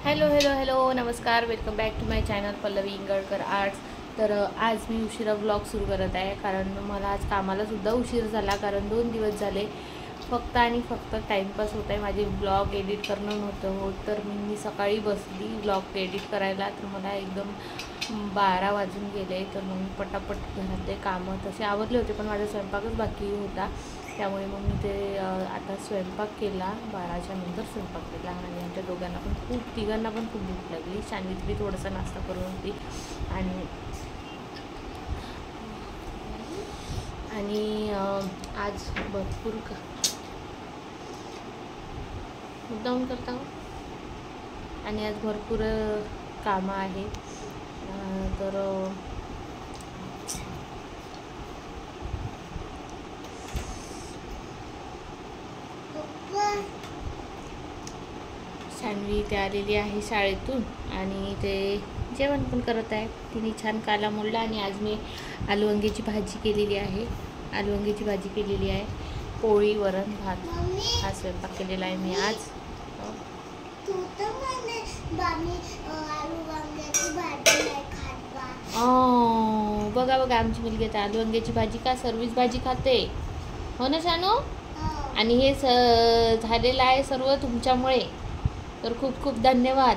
Hello hello hello नमस्कार, welcome back to my channel Pallavi Ingalkar arts. तर आज मी उशिरा ब्लॉग सुरू करत आहे, कारण मला आज कामालासुद्धा उशीर झाला, कारण 2 दिवस झाले फक्त आणि फक्त टाईमपास होत आहे। माझे ब्लॉग एडिट करणं नव्हतं होत, तर मी सकाळी बसली ब्लॉग एडिट करायला, तर मला एकदम 12 वाजून गेले। तर मग पटापट घरातले कामं तसे आवरले होते, पण माझा स्वयंपाकच बाकी होता, त्यामुळे मग मी ते आता स्वयंपाक केला। 12च्या नंतर स्वयंपाक केला आणि आमच्या दोघांना पण तिघांना पण खूप भूक लागली। शान्वीत थोडासा नाश्ता करून होती आणि आज भरपूर मुद्दाम करता आणि आज भरपूर कामं आहेत। तर शान्वी ते आलेली आहे शाळेतून आणि ते जेवण पण करत आहे। तिने छान काला मोडला आणि आज मी आलू वांग्याची भाजी केलेली आहे। आलू वांग्याची भाजी केलेली आहे, पोळी, वरण, भात हा स्वयंपाक केलेला आहे मी आज। बघा बघा, आमची मुलगी आता आलू वांग्याची भाजी का सर्विस भाजी खाते, हो ना शानू? आणि हे झालेलं आहे सर्व तुमच्यामुळे, तर खूप खूप धन्यवाद।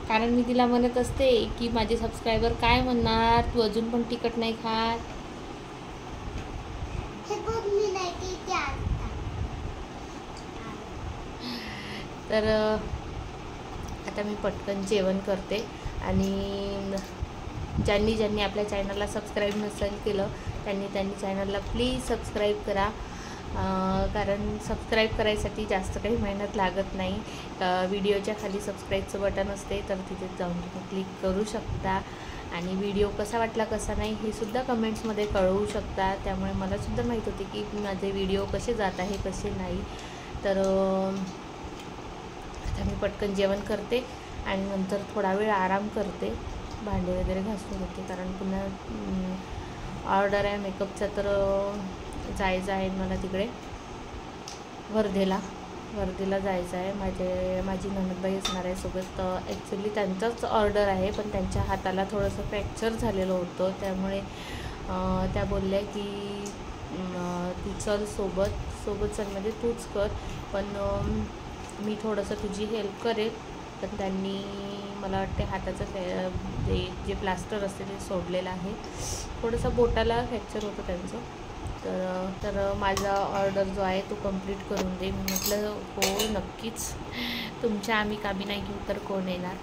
कारण मी तिला म्हणत असते की माझे सबस्क्रायबर काय म्हणणार, तू अजून पण तिखट नाही खात। तर आता मी पटकन जेवण करते आणि ज्यांनी आपल्या चॅनलला सबस्क्राईब नसेल केलं त्यांनी चॅनलला प्लीज सबस्क्राईब करा, कारण सबस्क्राईब करायसाठी जास्त काही मेहनत लागत नाही। व्हिडिओच्या खाली सबस्क्राईबचं बटन असते, तर तिथे जाऊन तुम्ही क्लिक करू शकता आणि व्हिडिओ कसा वाटला कसा नाही हे सुद्धा कमेंट्समध्ये कळवू शकता, त्यामुळे मलासुद्धा माहीत होते की माझे व्हिडिओ कसे जात आहे कसे नाही। तर आता मी पटकन जेवण करते आणि नंतर थोडा वेळ आराम करते, भांडे वगैरे घासून घेते, कारण पुन्हा ऑर्डर आहे मेकअपचा, तर जायचं आहे मला तिकडे वर्धेला जायचं आहे। माझी ननदबाई असणार आहे सोबत। ॲक्च्युली त्यांचाच ऑर्डर आहे, पण त्यांच्या हाताला थोडंसं फ्रॅक्चर झालेलं होतं, त्यामुळे त्या बोलल्या की ती चल सोबत चल, म्हणजे तूच कर, पण मी थोडंसं तुझी हेल्प करेल। पण त्यांनी मला वाटते हाताचं जे प्लास्टर असते ते सोडलेलं आहे, थोडंसं बोटाला फ्रॅक्चर होतं त्यांचं। तर माझा ऑर्डर जो आहे तो कंप्लीट करून दे। मी म्हटलं हो नक्कीच, तुमच्या आम्ही कामी नाही घेऊ तर कोण येणार।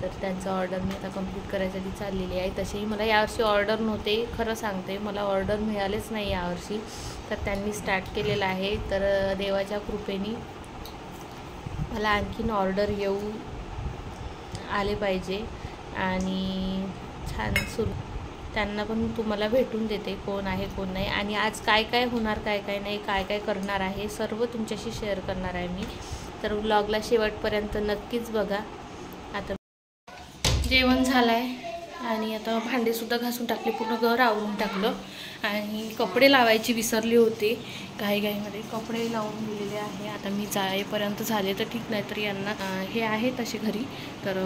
तर त्यांचं ऑर्डर मी आता कंप्लीट करायसाठी चाललेली आहे। तसेही मला यावर्षी ऑर्डर नव्हते, खरं सांगते, मला ऑर्डर मिळालेच नाही यावर्षी, तर त्यांनी स्टार्ट केलेलं आहे। तर देवाच्या कृपेने मला आणखीन ऑर्डर आले पाहिजे आणि छान सुरू त्यांना पण तुम्हाला भेटून देते कोण आहे कोण नाही, आणि आज काय काय होणार, काय काय नाही, काय करणार आहे सर्व तुमच्याशी शेअर करणार आहे मी। तर व्लॉगला शेवटपर्यंत नक्कीच बघा। आता जेवण झालं आहे आणि आता भांडेसुद्धा घासून टाकले, पूर्ण घर आवरून टाकलं आणि कपडे लावायची विसरले होते, घाईमध्ये कपडे लावून दिलेले आहे। आता मी जाईपर्यंत झाले तर ठीक, नाही तर यांना हे आहे तसे घरी, तर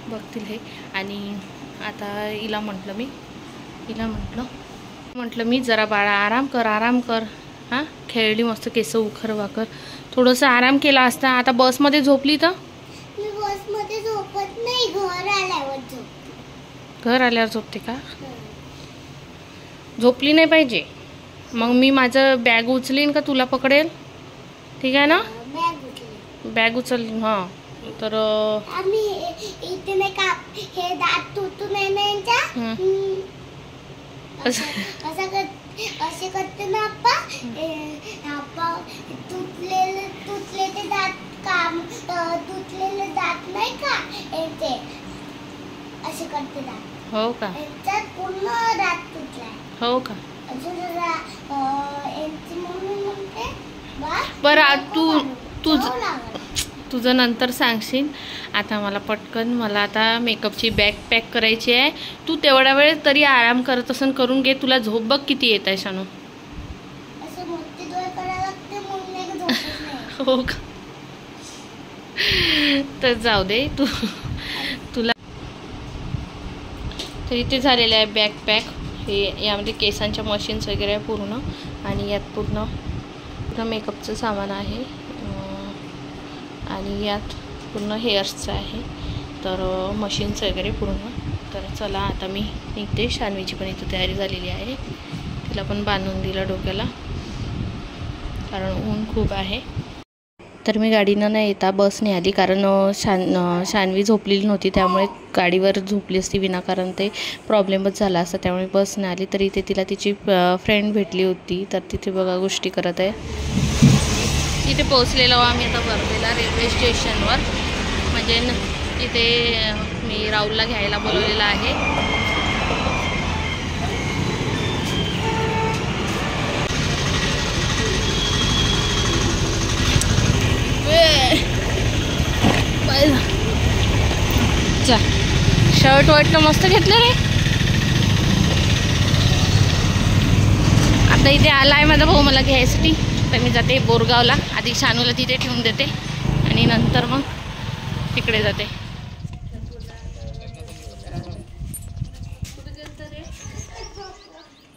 बघतील हे। आणि आता हिला म्हटलं मी जरा बाळा आराम कर हां, खेळली मस्त, केस उखर वाकर, थोडंसं आराम केला असता। आता बसमध्ये झोपली तर मी बसमध्ये झोपत नाही, घर आल्यावर झोपते का? झोपली नाही पाहिजे, मग मी माझं बॅग उचलीन का तुला पकडेल, ठीक आहे ना? बॅग उचल, हां। तर आम्ही इथे नाही का हे दात तुटून आहे ना यांच्या, असे करते ना आप्पा तुटले ते दात, तुटलेले दात नाही का ते असे करते दात, हो का? याच्यात पूर्ण दात तुटलाय, हो का? अजून यांची मम्मी म्हणते बरं तुझं नंतर सांगशील। आता मला आता मेकअपची बॅग पॅक करायची आहे। तू तेवढा वेळ तरी आराम करत असन, करून घे, तुला झोप बघ किती येत आहे शानू। हो का? तर जाऊ दे तुला. तर इथे झालेलं आहे बॅकपॅक. हे यामध्ये केसांच्या मशीन्स वगैरे आहे पूर्ण, आणि यात पूर्ण मेकअपचं सामान आहे, आणि यात पूर्ण हेअर्सचं आहे. तर मशीन्स वगैरे पूर्ण. तर चला आता मी निघते. शान्वीची पण इथं तयारी झालेली आहे. तिला पण बांधून दिलं डोक्याला, कारण ऊन खूप आहे. तर मी गाडीनं नाही येता बसने आली, कारण शान्वी झोपलेली नव्हती, त्यामुळे गाडीवर झोपली असती विनाकारण ते प्रॉब्लेमच झाला असता, त्यामुळे बसने आली. तर इथे तिला तिची फ्रेंड भेटली होती, तर तिथे बघा गोष्टी करत आहे. तिथे पोहोचलेलो आम्ही आता वर्धेला रेल्वे स्टेशनवर. म्हणजे तिथे मी राहुलला घ्यायला बोलवलेलं आहे. शर्ट वर्ट मस्त घेतलं रे. आता इथे आला आहे माझा भाऊ मला घ्यायसाठी. तर मी जाते बोरगावला. आधी शानूला तिथे ठेवून देते आणि नंतर मग तिकडे जाते.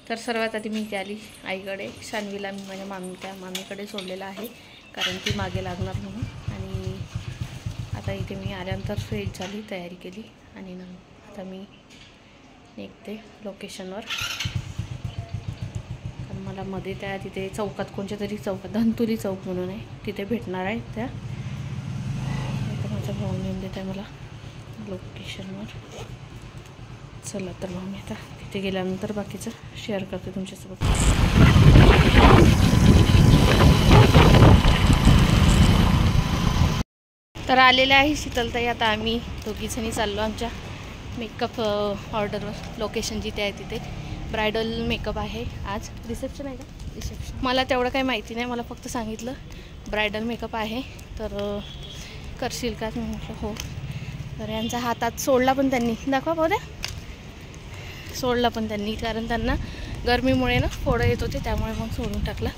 तर सर्वात आधी मी इथे आली आईकडे. शान्वीला मी माझ्या मामीकडे सोडलेलं आहे, कारण ती मागे लागणार म्हणून. आणि आता इथे मी आल्यानंतर फ्रेश झाली, तयारी केली, आणि आता मी निघते लोकेशनवर. कारण मला मध्ये त्या तिथे चौकात, कोणत्या तरी चौकात, धनतुली चौक म्हणून आहे, तिथे भेटणार आहे त्या. आता माझा भाऊ नेऊन देत आहे मला लोकेशनवर. चला तर मग मी आता तिथे गेल्यानंतर बाकीचं शेअर करते तुमच्यासोबत. तर आलेले आहे शीतलताई. आता आम्ही दोघीजणी चाललो आमच्या मेकअप ऑर्डरवर. लोकेशन जिथे आहे तिथे ब्रायडल मेकअप आहे. आज रिसेप्शन आहे का? रिसेप्शन मला तेवढं काही माहिती नाही, मला फक्त सांगितलं ब्रायडल मेकअप आहे, तर करशील का? मी म्हटलं हो. तर यांचा हातात सोडला पण त्यांनी, दाखवा पाहू द्या, सोडला पण त्यांनी, कारण त्यांना गरमीमुळे ना फोडं येत होते, त्यामुळे मग सोडून टाकला.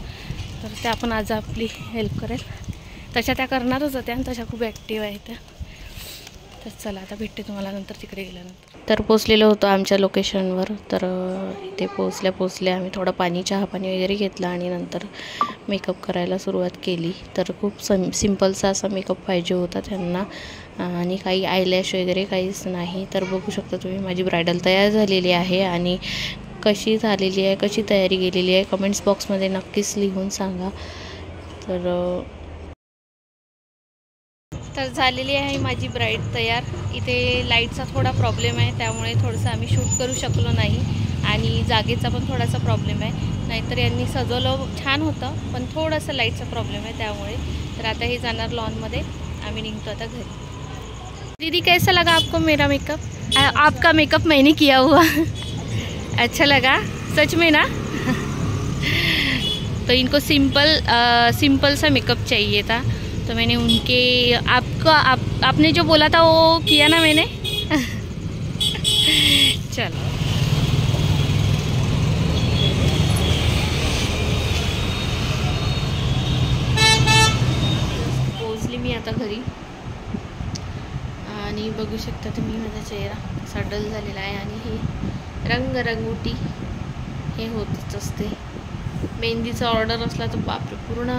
तर त्या पण आज आपली हेल्प करेल. तशा त्या करणारच होत्या आणि तशा खूप ॲक्टिव्ह आहेत त्या. तर चला आता भेटते तुम्हाला नंतर तिकडे गेल्यानंतर. तर पोचलेलो होतो आमच्या लोकेशनवर. तर इथे पोचल्या आम्ही थोडं चहा पाणी वगैरे घेतलं आणि नंतर मेकअप करायला सुरुवात केली. तर खूप सिम्पलचा असा मेकअप पाहिजे होता त्यांना, आणि काही आयलॅश वगैरे काहीच नाही. तर बघू शकता तुम्ही माझी ब्रायडल तयार झालेली आहे, आणि कशी झालेली आहे, कशी तयारी केलेली आहे, कमेंट्स बॉक्समध्ये नक्कीच लिहून सांगा. तर झालेली आहे माझी ब्राईड तयार. इथे लाईटचा थोडा प्रॉब्लेम आहे, त्यामुळे थोडंसं आम्ही शूट करू शकलो नाही, आणि जागेचा पण थोडासा प्रॉब्लेम आहे. नाहीतर यांनी सजवलं छान होतं, पण थोडंसं लाईटचा प्रॉब्लेम आहे त्यामुळे. तर आता हे जाणार लॉनमध्ये, आम्ही निघतो आता घरी. दीदी कैसा लगा आपको मेरा मेकअप? आपका मेकअप मैंने किया हुआ अच्छा लगा सच में ना? तो इनको सिंपल सा मेकअप चाहिए था, तो मैंने उनके आपने जो बोला था वो किया ना मैंने चलो पोचली मी आता घरी. आणि बघू शकता तुम्ही माझा चेहरा कसा डल झालेला आहे, आणि हे रंगरंगोटी हे होतच असते. मेहंदीचा ऑर्डर असला तर बापरे, पूर्ण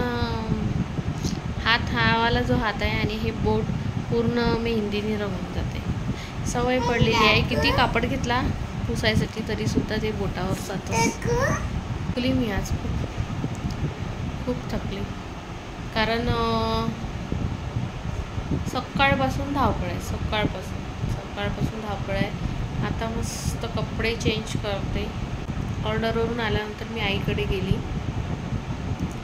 हा वाला जो हात आहे आणि हे बोट पूर्ण मेहंदीने रंगून जाते. सवय पडलेली आहे. किती कापड घेतला पुसायसाठी तरीसुद्धा ते बोटावर जातं. थकली मी आज, खूप थकली, कारण सकाळपासून धावपळ आहे. सकाळपासून धावपळ आहे. आता मस्त कपडे चेंज करते. ऑर्डरवरून आल्यानंतर मी आईकडे गेली,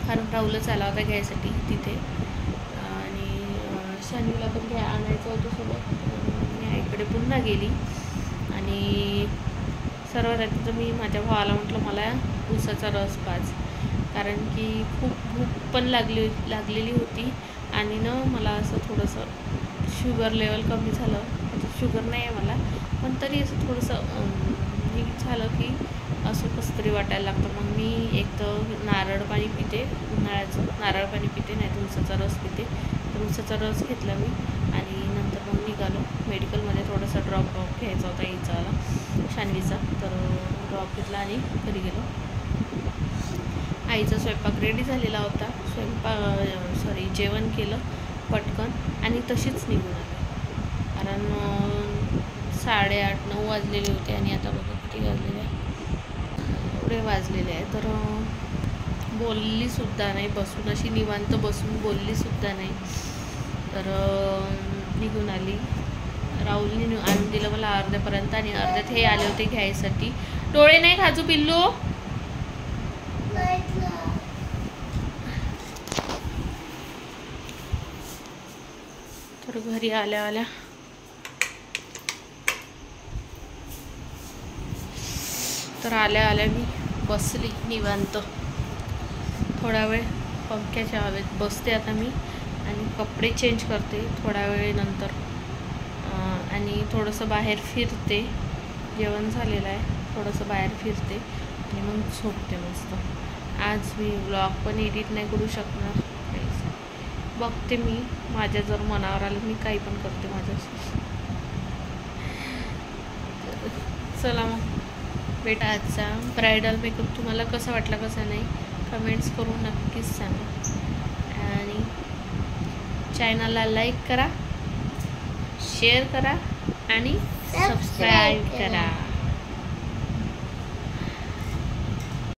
कारण राहुलच आला होता घ्यायसाठी तिथे, आणि शान्वीला पण आणायचं होतं सोबत. मी आईकडे पुन्हा गेली, आणि सर्वात आधी तर मी माझ्या भावाला म्हटलं मला ऊसाचा रस पाज, कारण की खूप भूक पण लागलेली होती, आणि ना मला असं थोडंसं शुगर लेवल कमी झालं. शुगर नाही आहे मला, पण तरी असं थोडंसं हे झालं की असं कसं तरी वाटायला लागतं. मग मी एक तर नारळ पाणी पिते, उन्हाळ्याचं नारळ पाणी पिते, नाही तर ऊसाचा रस पिते. तर ऊसाचा रस घेतला मी, आणि मग निघालो. मेडिकलमध्ये थोडासा ड्रॉप घ्यायचा होता हिचावाला शान्वीचा, तर ड्रॉप घेतला आणि घरी गेलो. आईचा स्वयंपाक रेडी झालेला होता. जेवण केलं पटकन आणि तशीच निघून आले. कारण 8:30-9 वाजलेले होते आणि आता बघा किती वाजलेले आहे, एवढे वाजलेले आहे. तर बोललीसुद्धा नाही, बसून अशी निवांत बसून बोललीसुद्धा नाही. तर निघून आली. राहुलने आणून दिलं मला अर्ध्यापर्यंत आणि अर्ध्यात हे आले होते घ्यायसाठी. डोळे नाही खाजू पिल्लू. तर घरी आल्या आल्या मी बसली निवांत थोडा वेळ पंख्याच्या हवेत बसते आता मी आणि कपडे चेंज करते थोड्या वेळेनंतर आणि थोडंसं बाहेर फिरते. जेवण झालेलं आहे, थोडंसं बाहेर फिरते आणि मग झोपते मस्त. आज मी व्लॉग पण एडिट नाही करू शकणार, बघते मी, माझ्या जर मनावर आलं मी काही पण करते माझ्याशी. चला मग बेटा, आजचा ब्रायडल मेकअप तुम्हाला कसा वाटला कसा नाही कमेंट्स करून नक्कीच सांगा. आणि चॅनलला लाईक करा, शेअर करा आणि सबस्क्राईब करा.